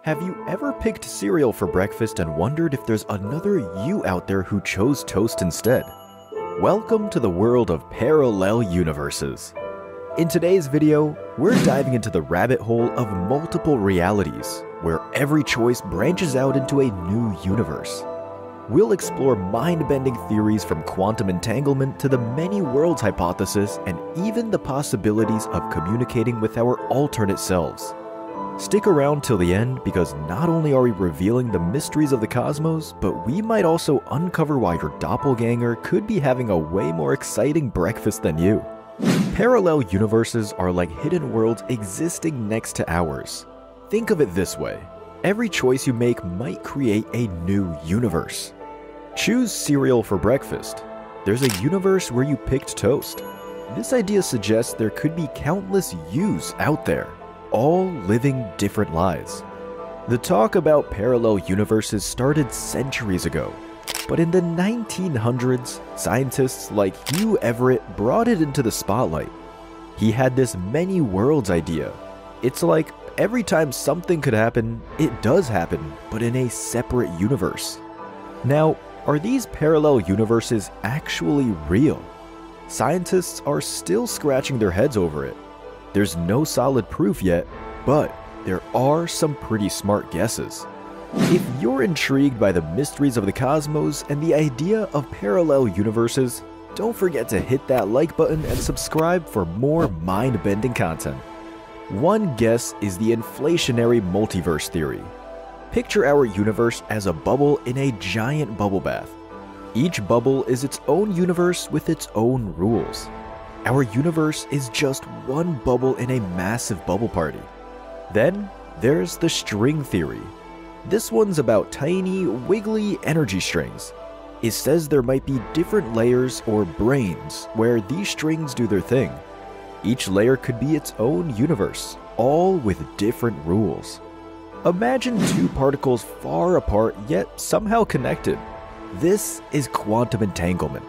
Have you ever picked cereal for breakfast and wondered if there's another you out there who chose toast instead? Welcome to the world of parallel universes. In today's video, we're diving into the rabbit hole of multiple realities, where every choice branches out into a new universe. We'll explore mind-bending theories from quantum entanglement to the many worlds hypothesis and even the possibilities of communicating with our alternate selves. Stick around till the end because not only are we revealing the mysteries of the cosmos, but we might also uncover why your doppelganger could be having a way more exciting breakfast than you. Parallel universes are like hidden worlds existing next to ours. Think of it this way. Every choice you make might create a new universe. Choose cereal for breakfast. There's a universe where you picked toast. This idea suggests there could be countless yous out there, all living different lives. The talk about parallel universes started centuries ago, but in the 1900s, scientists like Hugh Everett brought it into the spotlight. He had this many worlds idea. It's like every time something could happen, it does happen, but in a separate universe. Now, are these parallel universes actually real? Scientists are still scratching their heads over it. There's no solid proof yet, but there are some pretty smart guesses. If you're intrigued by the mysteries of the cosmos and the idea of parallel universes, don't forget to hit that like button and subscribe for more mind-bending content. One guess is the inflationary multiverse theory. Picture our universe as a bubble in a giant bubble bath. Each bubble is its own universe with its own rules. Our universe is just one bubble in a massive bubble party. Then there's the string theory. This one's about tiny, wiggly energy strings. It says there might be different layers or brains where these strings do their thing. Each layer could be its own universe, all with different rules. Imagine two particles far apart yet somehow connected. This is quantum entanglement.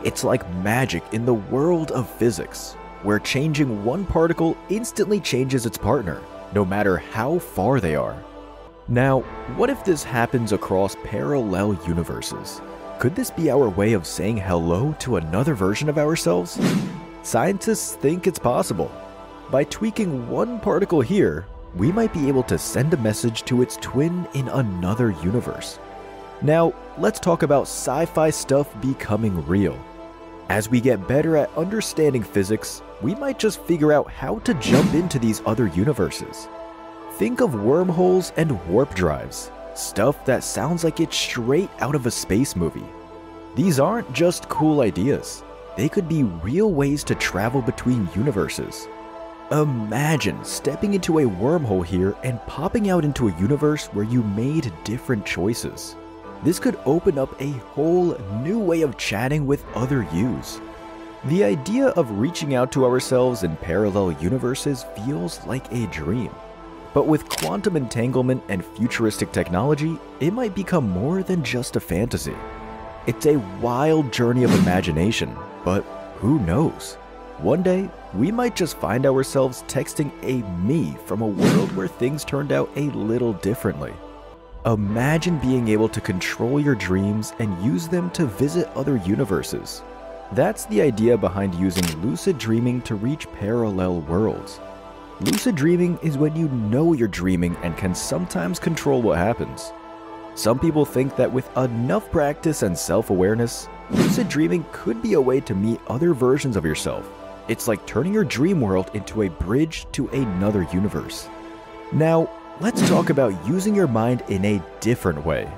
It's like magic in the world of physics, where changing one particle instantly changes its partner, no matter how far they are. Now, what if this happens across parallel universes? Could this be our way of saying hello to another version of ourselves? Scientists think it's possible. By tweaking one particle here, we might be able to send a message to its twin in another universe. Now, let's talk about sci-fi stuff becoming real. As we get better at understanding physics, we might just figure out how to jump into these other universes. Think of wormholes and warp drives, stuff that sounds like it's straight out of a space movie. These aren't just cool ideas. They could be real ways to travel between universes. Imagine stepping into a wormhole here and popping out into a universe where you made different choices. This could open up a whole new way of chatting with other yous. The idea of reaching out to ourselves in parallel universes feels like a dream. But with quantum entanglement and futuristic technology, it might become more than just a fantasy. It's a wild journey of imagination, but who knows? One day, we might just find ourselves texting a me from a world where things turned out a little differently. Imagine being able to control your dreams and use them to visit other universes. That's the idea behind using lucid dreaming to reach parallel worlds. Lucid dreaming is when you know you're dreaming and can sometimes control what happens. Some people think that with enough practice and self-awareness, lucid dreaming could be a way to meet other versions of yourself. It's like turning your dream world into a bridge to another universe. Now, let's talk about using your mind in a different way.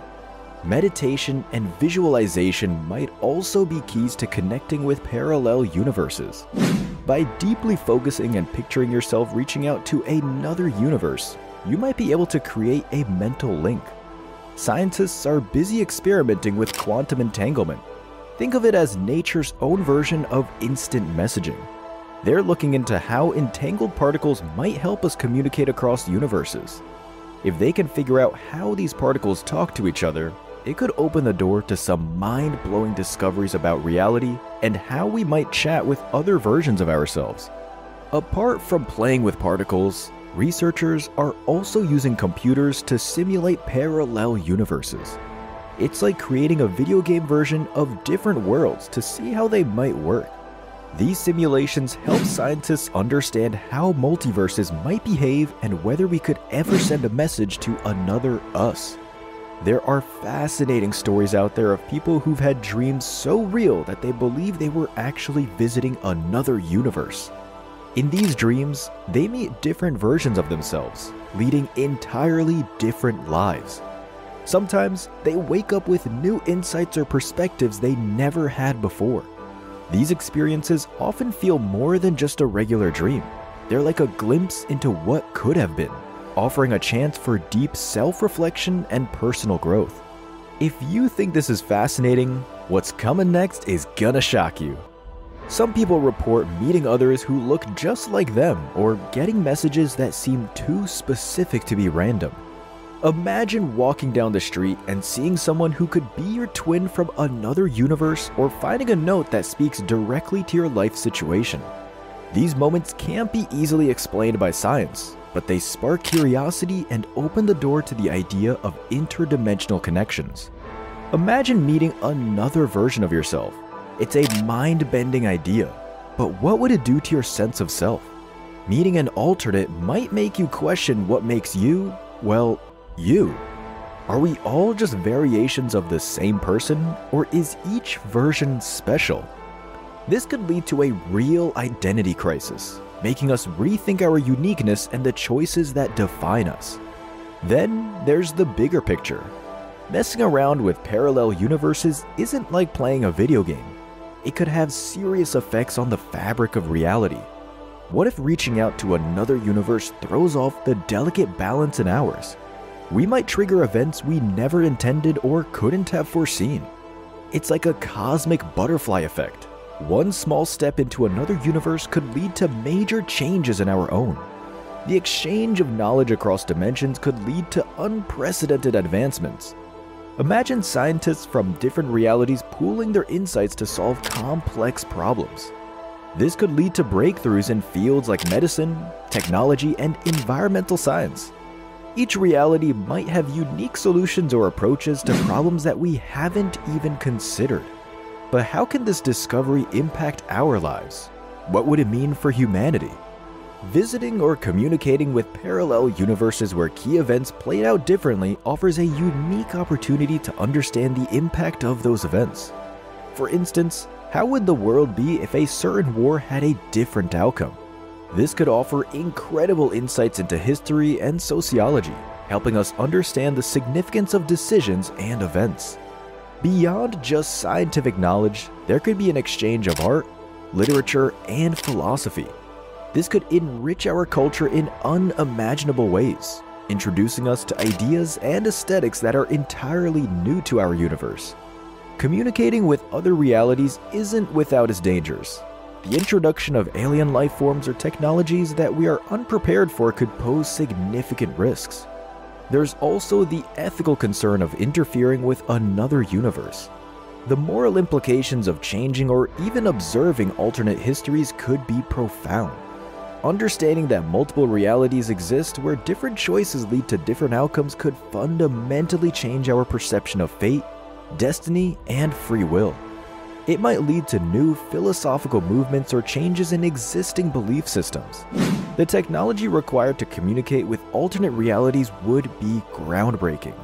Meditation and visualization might also be keys to connecting with parallel universes. By deeply focusing and picturing yourself reaching out to another universe, you might be able to create a mental link. Scientists are busy experimenting with quantum entanglement. Think of it as nature's own version of instant messaging. They're looking into how entangled particles might help us communicate across universes. If they can figure out how these particles talk to each other, it could open the door to some mind-blowing discoveries about reality and how we might chat with other versions of ourselves. Apart from playing with particles, researchers are also using computers to simulate parallel universes. It's like creating a video game version of different worlds to see how they might work. These simulations help scientists understand how multiverses might behave and whether we could ever send a message to another us. There are fascinating stories out there of people who've had dreams so real that they believe they were actually visiting another universe. In these dreams, they meet different versions of themselves, leading entirely different lives. Sometimes, they wake up with new insights or perspectives they never had before. These experiences often feel more than just a regular dream. They're like a glimpse into what could have been, offering a chance for deep self-reflection and personal growth. If you think this is fascinating, what's coming next is gonna shock you. Some people report meeting others who look just like them or getting messages that seem too specific to be random. Imagine walking down the street and seeing someone who could be your twin from another universe or finding a note that speaks directly to your life situation. These moments can't be easily explained by science, but they spark curiosity and open the door to the idea of interdimensional connections. Imagine meeting another version of yourself. It's a mind-bending idea, but what would it do to your sense of self? Meeting an alternate might make you question what makes you, well, you. Are we all just variations of the same person, or is each version special? This could lead to a real identity crisis, making us rethink our uniqueness and the choices that define us. Then there's the bigger picture. Messing around with parallel universes isn't like playing a video game. It could have serious effects on the fabric of reality. What if reaching out to another universe throws off the delicate balance in ours? We might trigger events we never intended or couldn't have foreseen. It's like a cosmic butterfly effect. One small step into another universe could lead to major changes in our own. The exchange of knowledge across dimensions could lead to unprecedented advancements. Imagine scientists from different realities pooling their insights to solve complex problems. This could lead to breakthroughs in fields like medicine, technology, and environmental science. Each reality might have unique solutions or approaches to problems that we haven't even considered. But how can this discovery impact our lives? What would it mean for humanity? Visiting or communicating with parallel universes where key events played out differently offers a unique opportunity to understand the impact of those events. For instance, how would the world be if a certain war had a different outcome? This could offer incredible insights into history and sociology, helping us understand the significance of decisions and events. Beyond just scientific knowledge, there could be an exchange of art, literature, and philosophy. This could enrich our culture in unimaginable ways, introducing us to ideas and aesthetics that are entirely new to our universe. Communicating with other realities isn't without its dangers. The introduction of alien life forms or technologies that we are unprepared for could pose significant risks. There's also the ethical concern of interfering with another universe. The moral implications of changing or even observing alternate histories could be profound. Understanding that multiple realities exist where different choices lead to different outcomes could fundamentally change our perception of fate, destiny, and free will. It might lead to new philosophical movements or changes in existing belief systems. The technology required to communicate with alternate realities would be groundbreaking.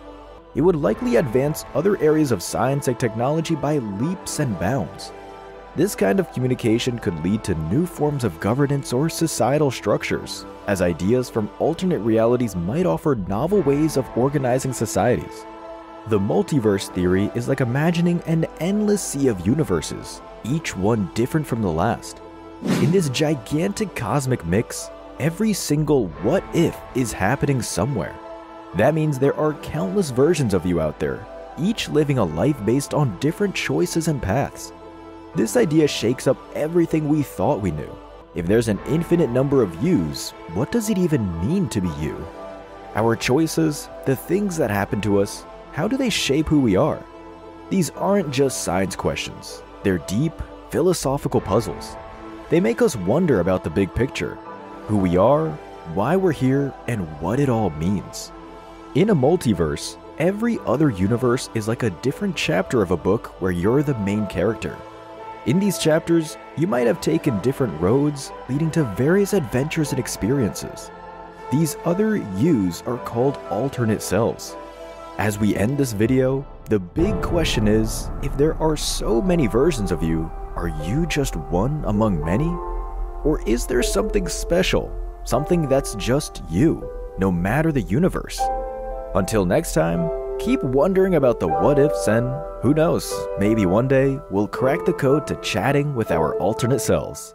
It would likely advance other areas of science and technology by leaps and bounds. This kind of communication could lead to new forms of governance or societal structures, as ideas from alternate realities might offer novel ways of organizing societies. The multiverse theory is like imagining an endless sea of universes, each one different from the last. In this gigantic cosmic mix, every single what if is happening somewhere. That means there are countless versions of you out there, each living a life based on different choices and paths. This idea shakes up everything we thought we knew. If there's an infinite number of yous, what does it even mean to be you? Our choices, the things that happen to us, how do they shape who we are? These aren't just science questions. They're deep, philosophical puzzles. They make us wonder about the big picture, who we are, why we're here, and what it all means. In a multiverse, every other universe is like a different chapter of a book where you're the main character. In these chapters, you might have taken different roads, leading to various adventures and experiences. These other yous are called alternate selves. As we end this video, the big question is, if there are so many versions of you, are you just one among many? Or is there something special, something that's just you, no matter the universe? Until next time, keep wondering about the what ifs, and who knows, maybe one day we'll crack the code to chatting with our alternate selves.